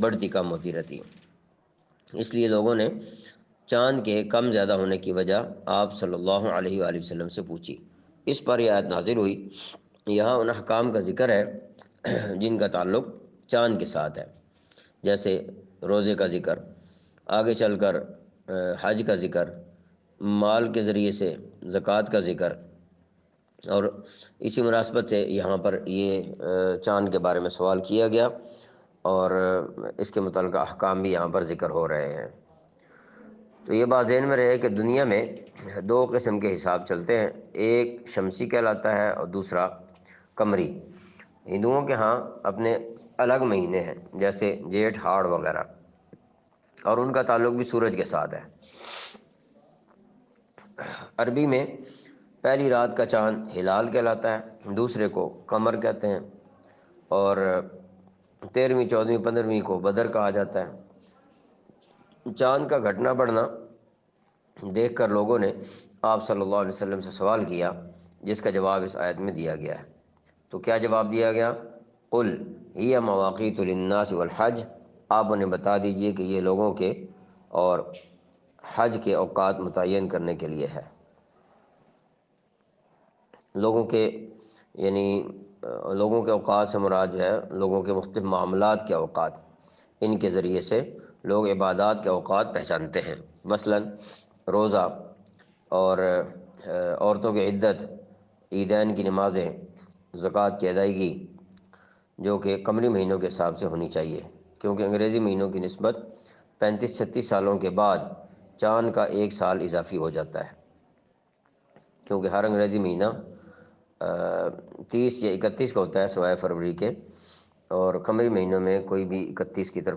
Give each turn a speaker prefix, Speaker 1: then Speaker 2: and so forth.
Speaker 1: بڑھتی کم ہوتی رہتی ہے۔ اس لیے لوگوں نے چاند کے کم زیادہ ہونے کی وجہ آپ صلی اللہ علیہ وآلہ وسلم سے پوچھی۔ اس پر یہ آیت نازل ہوئی۔ یہاں ان احکام کا ذکر ہے جن کا تعلق چاند کے ساتھ ہے، جیسے روزے کا ذکر، آگے چل کر حج کا ذکر، مال کے ذریعے سے زکوٰۃ کا ذکر، اور اسی مناسبت سے یہاں پر یہ چاند کے بارے میں سوال کیا گیا، اور اس کے متعلقہ احکام بھی یہاں پر ذکر ہو رہے ہیں۔ تو یہ بات ذہن میں رہے کہ دنیا میں دو قسم کے حساب چلتے ہیں، ایک شمسی کہلاتا ہے اور دوسرا قمری۔ ہندوؤں کے ہاں اپنے الگ مہینے ہیں، جیسے جیٹھ، ہاڑ وغیرہ، اور ان کا تعلق بھی سورج کے ساتھ ہے۔ عربی میں پہلی رات کا چاند ہلال کہلاتا ہے، دوسرے کو قمر کہتے ہیں، اور 13ویں، 14ویں، 15ویں کو بدر کہا جاتا ہے۔ چاند کا گھٹنا بڑھنا دیکھ کر لوگوں نے آپ صلی اللہ علیہ وسلم سے سوال کیا، جس کا جواب اس آیت میں دیا گیا ہے۔ تو کیا جواب دیا گیا؟ قل ہی مواقیت للناس والحج، آپ انہیں بتا دیجئے کہ یہ لوگوں کے اور حج کے اوقات متعین کرنے کے لیے ہے۔ لوگوں کے یعنی لوگوں کے اوقات سے مراد جو ہے لوگوں کے مختلف معاملات کے اوقات، ان کے ذریعے سے لوگ عبادات کے اوقات پہچانتے ہیں۔ مثلا روزہ اور عورتوں کی عدت، عیدین کی نمازیں، زکوٰۃ کی ادائیگی، جو کہ قمری مہینوں کے حساب سے ہونی چاہیے، کیونکہ انگریزی مہینوں کی نسبت 35-36 سالوں کے بعد چاند کا ایک سال اضافی ہو جاتا ہے، کیونکہ ہر انگریزی مہینہ 30 یا 31 کا ہوتا ہے سوائے فروری کے، اور قمری مہینوں میں کوئی بھی 31 کی طرف